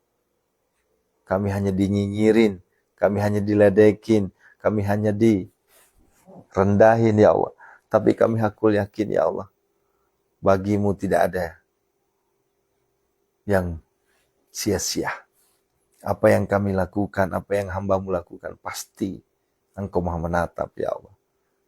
Kami hanya dinyinyirin, kami hanya diledekin, kami hanya direndahin, ya Allah. Tapi kami hakul yakin, ya Allah, bagimu tidak ada yang sia-sia. Apa yang kami lakukan, apa yang hamba-Mu lakukan, pasti Engkau maha menatap, ya Allah.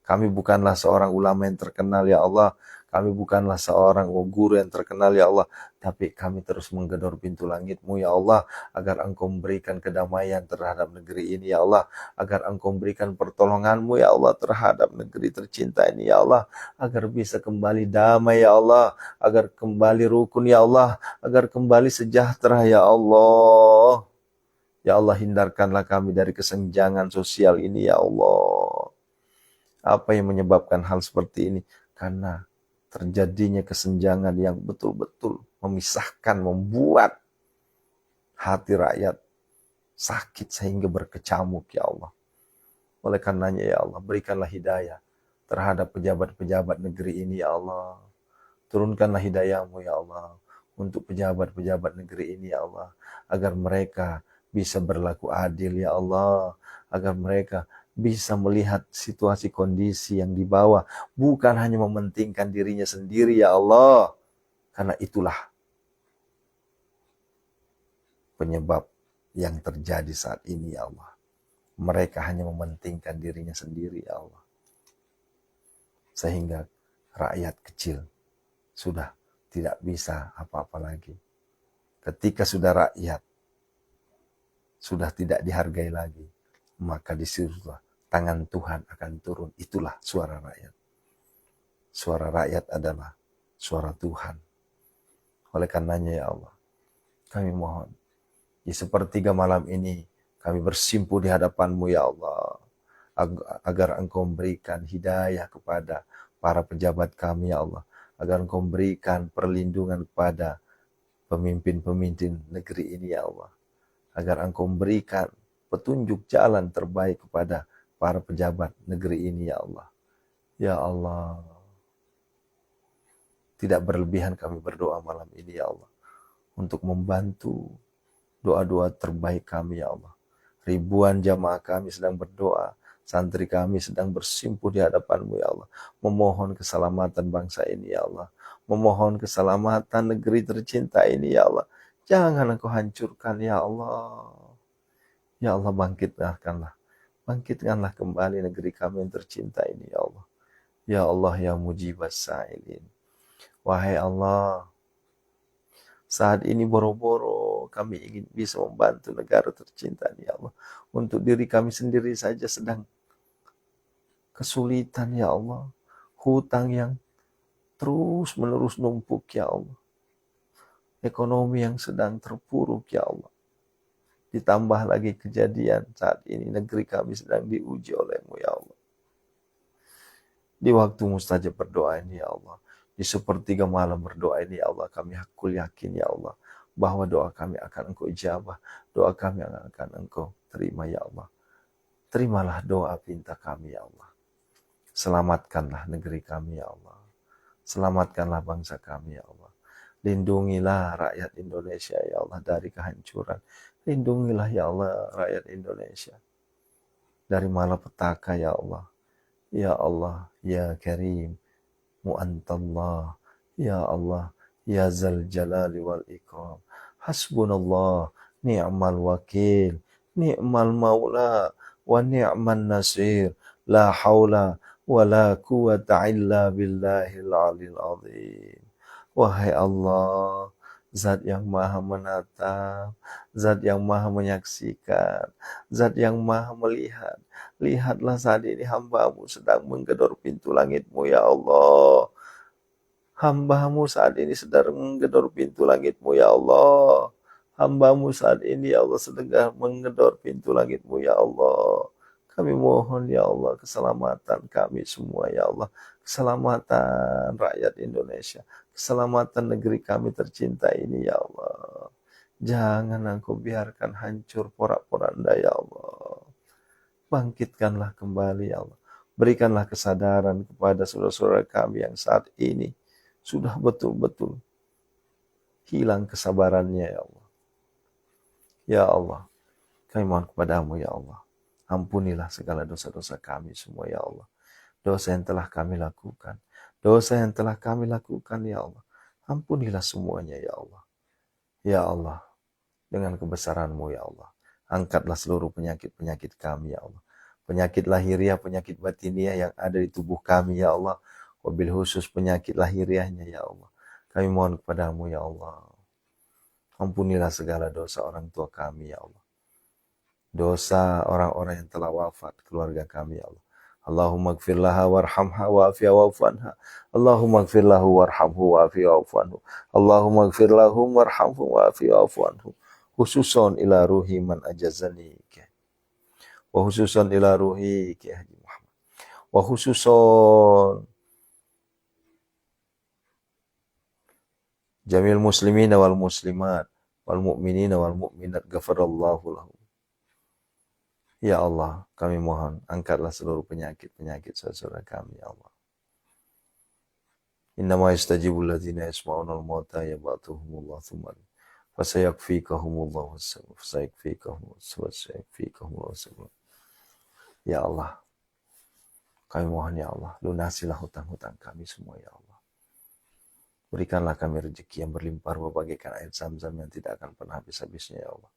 Kami bukanlah seorang ulama yang terkenal, ya Allah. Kami bukanlah seorang guru yang terkenal, ya Allah. Tapi kami terus menggedor pintu langit-Mu, ya Allah. Agar Engkau memberikan kedamaian terhadap negeri ini, ya Allah. Agar Engkau memberikan pertolongan-Mu, ya Allah, terhadap negeri tercinta ini, ya Allah. Agar bisa kembali damai, ya Allah. Agar kembali rukun, ya Allah. Agar kembali sejahtera, ya Allah. Ya Allah, hindarkanlah kami dari kesenjangan sosial ini ya Allah. Apa yang menyebabkan hal seperti ini? Karena terjadinya kesenjangan yang betul-betul memisahkan, membuat hati rakyat sakit sehingga berkecamuk ya Allah. Oleh karenanya ya Allah, berikanlah hidayah terhadap pejabat-pejabat negeri ini ya Allah. Turunkanlah hidayah-Mu ya Allah untuk pejabat-pejabat negeri ini ya Allah, agar mereka bisa berlaku adil ya Allah, agar mereka bisa melihat situasi kondisi yang di bawah, bukan hanya mementingkan dirinya sendiri ya Allah. Karena itulah penyebab yang terjadi saat ini ya Allah. Mereka hanya mementingkan dirinya sendiri ya Allah. Sehingga rakyat kecil sudah tidak bisa apa-apa lagi. Ketika sudah rakyat sudah tidak dihargai lagi, maka disitulah tangan Tuhan akan turun. Itulah suara rakyat. Suara rakyat adalah suara Tuhan. Oleh karenanya ya Allah, kami mohon di sepertiga malam ini kami bersimpuh di hadapan-Mu ya Allah, agar Engkau memberikan hidayah kepada para pejabat kami ya Allah, agar Engkau memberikan perlindungan kepada pemimpin-pemimpin negeri ini ya Allah, agar Engkau memberikan petunjuk jalan terbaik kepada para pejabat negeri ini ya Allah. Ya Allah, tidak berlebihan kami berdoa malam ini ya Allah, untuk membantu doa-doa terbaik kami ya Allah. Ribuan jamaah kami sedang berdoa, santri kami sedang bersimpuh di hadapan-Mu ya Allah, memohon keselamatan bangsa ini ya Allah, memohon keselamatan negeri tercinta ini ya Allah. Jangan Engkau hancurkan ya Allah. Ya Allah, bangkitkanlah kembali negeri kami yang tercinta ini ya Allah. Ya Allah ya mujibas sa'ilin. Wahai Allah, saat ini boro-boro kami ingin bisa membantu negara tercinta ini ya Allah. Untuk diri kami sendiri saja sedang kesulitan ya Allah. Hutang yang terus menerus numpuk ya Allah. Ekonomi yang sedang terpuruk ya Allah. Ditambah lagi kejadian saat ini negeri kami sedang diuji oleh-Mu ya Allah. Di waktu mustajab berdoa ini ya Allah, di sepertiga malam berdoa ini ya Allah, kami hakul yakin ya Allah, bahwa doa kami akan Engkau ijabah, doa kami akan Engkau terima ya Allah. Terimalah doa pinta kami ya Allah. Selamatkanlah negeri kami ya Allah. Selamatkanlah bangsa kami ya Allah. Lindungilah rakyat Indonesia ya Allah dari kehancuran. Lindungilah ya Allah rakyat Indonesia dari malapetaka ya Allah. Ya Allah, ya Karim, Mu'antallah, ya Allah, ya Zal Jalali wal Ikram. Hasbunallah, ni'mal wakil, ni'mal maula, wa ni'man nasir. La hawla wa la quwata illa billahil alil azim. Wahai Allah, Zat yang maha menatap, Zat yang maha menyaksikan, Zat yang maha melihat. Lihatlah saat ini hamba-Mu sedang menggedor pintu langit-Mu ya Allah. Hamba-Mu saat ini sedang menggedor pintu langit-Mu ya Allah. Hamba-Mu saat ini ya Allah sedang menggedor pintu langit-Mu ya Allah. Kami mohon ya Allah keselamatan kami semua ya Allah. Keselamatan rakyat Indonesia. Keselamatan negeri kami tercinta ini ya Allah. Jangan Engkau biarkan hancur porak-poranda ya Allah. Bangkitkanlah kembali ya Allah. Berikanlah kesadaran kepada saudara-saudara kami yang saat ini sudah betul-betul hilang kesabarannya ya Allah. Ya Allah, kami mohon kepada-Mu ya Allah. Ampunilah segala dosa-dosa kami semua ya Allah. Dosa yang telah kami lakukan. Dosa yang telah kami lakukan ya Allah. Ampunilah semuanya ya Allah. Ya Allah, dengan kebesaran-Mu ya Allah. Angkatlah seluruh penyakit-penyakit kami ya Allah. Penyakit lahiriah, penyakit batiniah yang ada di tubuh kami ya Allah. Wabil khusus penyakit lahiriahnya ya Allah. Kami mohon kepada-Mu ya Allah. Ampunilah segala dosa orang tua kami ya Allah. Dosa orang-orang yang telah wafat, keluarga kami ya Allah. Allahumma gfir laha warhamha wa'afiha wa'fu anha. Allahumma gfir lahu warhamhu wa'afiha wa'fu anhu. Allahumma gfir lahum warhamhu wa'afiha wa'fu anhu. khususon ila ruhi man ajazani wa khususon ila ruhi Ki Haji Muhammad wa khususon jamil muslimina wal muslimat wal mu'minina wal mu'minat ghafarallahu lahum. Ya Allah, kami mohon angkatlah seluruh penyakit-penyakit saudara kami, ya Allah. Innama yastajibul ladzina yasma'unal mauta yab'atuhumullah tsumma fasayakfikahumullah fasayakfikahumullah. Ya Allah, kami mohon ya Allah, lunasilah hutang-hutang kami semua ya Allah. Berikanlah kami rezeki yang berlimpah bagaikan air zam-zam yang tidak akan pernah habis-habisnya ya Allah.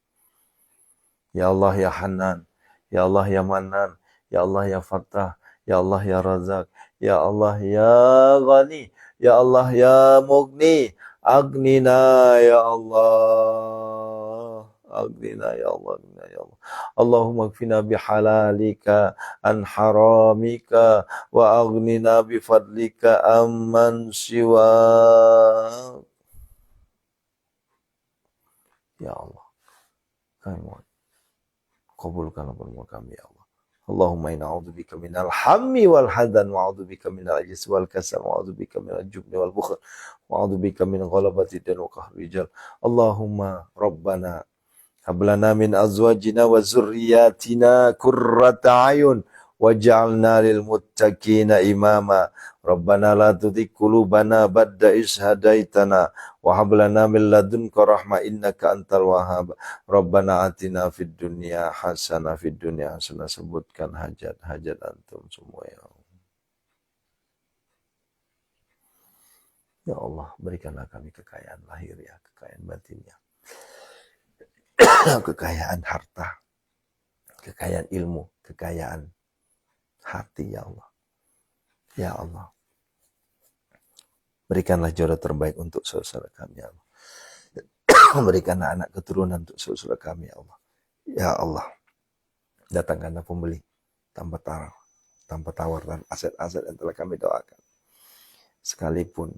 Ya Allah ya Hanan, ya Allah ya Manan, ya Allah ya Fattah, ya Allah ya Razak, ya Allah ya Ghani, ya Allah ya Mughni, Agnina ya Allah, Agnina ya Allah, Agnina ya Allah. Allahumma kfina bihalalika an haramika wa aghnina bifadlika amman siwa. Ya Allah, kami mohon kabulkanlah permohonan kami ya Allah. Allahumma inna a'udzubika minal hammi wal hadan wa a'udzubika minal ajzi wal kasal wa a'udzubika minal jubni wal bukhl wa a'udzubika min ghalabati din wa qahri rijal. Allahumma rabbana hab lana min azwajina wa dzurriyyatina qurrata a'yun waj'alna lil muttaqina imama. Rabbana la tuzigh qulubana ba'da idh hadaitana wa hab lana min ladunka rahmah innaka antal wahhab. Rabbana atina fid dunya hasanah sebutkan hajat-hajat antum semua ya Allah. Ya Allah, berikanlah kami kekayaan lahir ya, kekayaan batinnya. Kekayaan harta, kekayaan ilmu, kekayaan hati ya Allah. Ya Allah, berikanlah jodoh terbaik untuk saudara kami ya Allah. Berikanlah anak keturunan untuk saudara kami ya Allah. Ya Allah, datangkanlah pembeli tanpa tawar dan aset-aset yang telah kami doakan. Sekalipun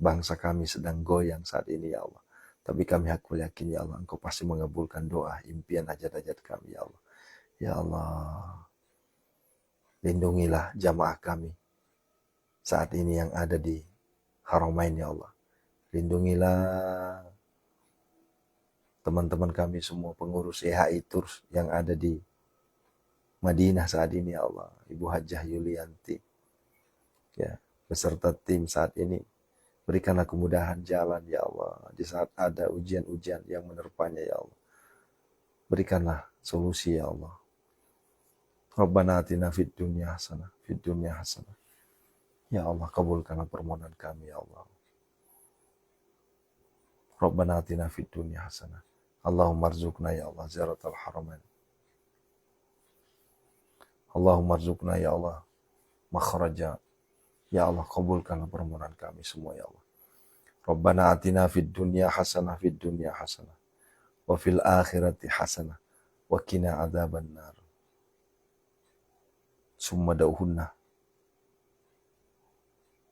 bangsa kami sedang goyang saat ini ya Allah, tapi kami hakul yakin ya Allah, Engkau pasti mengabulkan doa, impian, hajat-hajat kami ya Allah. Ya Allah, lindungilah jamaah kami saat ini yang ada di Haramain ya Allah. Lindungilah teman-teman kami semua pengurus EHI Tours yang ada di Madinah saat ini ya Allah. Ibu Hajah Yulianti ya, beserta tim saat ini. Berikanlah kemudahan jalan ya Allah di saat ada ujian-ujian yang menerpanya ya Allah. Berikanlah solusi ya Allah. Rabbana atina fid dunya hasanah, fid dunya hasanah. Ya Allah, kabulkanlah permohonan kami ya Allah. Rabbana atina fid dunya hasanah. Allahumma arzuqna ya Allah ziyaratal haramain. Allahumma arzuqna ya Allah makhraja. Ya Allah, kabulkanlah permohonan kami semua ya Allah. Rabbana atina fid dunya hasanah, fid dunya hasanah. Wa fil akhirati hasanah. Wa qina adzaban nar. Summa da'uhunna.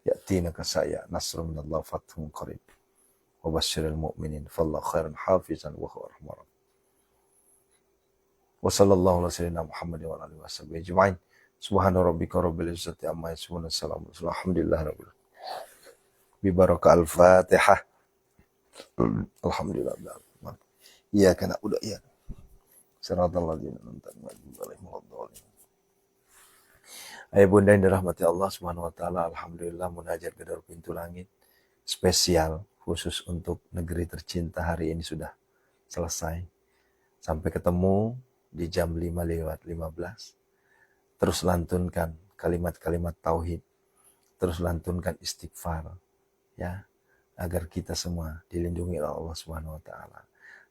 Ya'tina kasaya nasrun minallah fathun qarib. Wa basyiril mu'minin fallahu khairan hafizan wa huwa arhamur rahim. Wa sallallahu ala sayyidina Muhammad wa alihi washabihi ajma'in. Subhana rabbika rabbil izzati amma yasifun. Assalamu alhamdulillah rabbil alamin. Bi baraka al-Fatihah. Alhamdulillah. Iyyaka na'budu wa iyyaka siratal ladzina an'amta alaihim ghairil. Ayah bunda yang dirahmati Allah Subhanahu wa taala, alhamdulillah munajat gedor pintu langit spesial khusus untuk negeri tercinta hari ini sudah selesai. Sampai ketemu di jam 5:15. Terus lantunkan kalimat-kalimat tauhid. Terus lantunkan istighfar ya, agar kita semua dilindungi oleh Allah Subhanahu wa taala.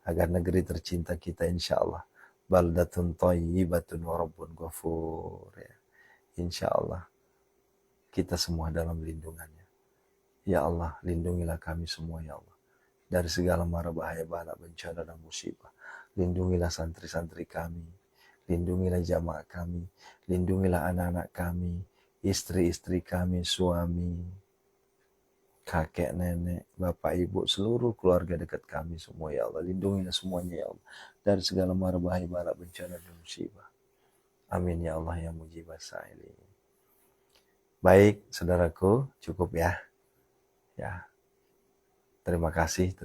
Agar negeri tercinta kita insyaallah baldatun thayyibatun wa rabbun ghafur ya. Insyaallah kita semua dalam lindungannya. Ya Allah, lindungilah kami semua ya Allah dari segala mara bahaya, bala, bencana dan musibah. Lindungilah santri-santri kami, lindungilah jamaah kami, lindungilah anak-anak kami, istri-istri kami, suami, kakek, nenek, bapak, ibu, seluruh keluarga dekat kami semua ya Allah. Lindungi semuanya ya Allah dari segala mara bahaya, bala, bencana dan musibah. Amin ya Allah ya mujibas sa'ilin. Baik, saudaraku, cukup ya. Ya. Terima kasih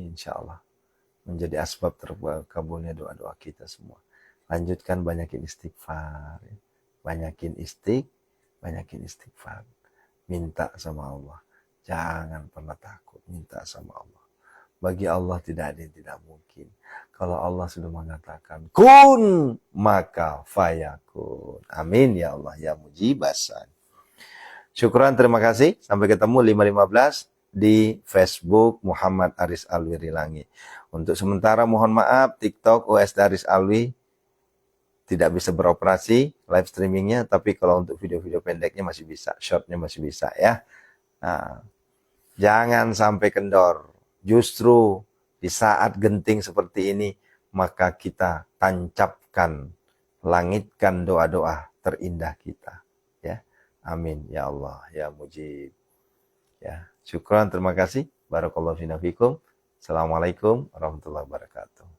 insya Allah. Menjadi asbab terkabulnya doa-doa kita semua. Lanjutkan banyakin istighfar. Banyakin istighfar. Minta sama Allah. Jangan pernah takut, minta sama Allah. Bagi Allah tidak ada yang tidak mungkin. Kalau Allah sudah mengatakan kun, maka fayakun. Amin ya Allah ya mujibasan. Syukran, terima kasih. Sampai ketemu 5.15 di Facebook Muhammad Aris Alwi Rilangi. Untuk sementara mohon maaf, TikTok OS Aris Alwi tidak bisa beroperasi live streamingnya, tapi kalau untuk video-video pendeknya masih bisa, shortnya masih bisa ya. Nah, jangan sampai kendor. Justru di saat genting seperti ini, maka kita tancapkan, langitkan doa-doa terindah kita. Ya, amin ya Allah ya mujib. Ya, syukran, terima kasih. Barakallahu fiikum. Assalamualaikum warahmatullahi wabarakatuh.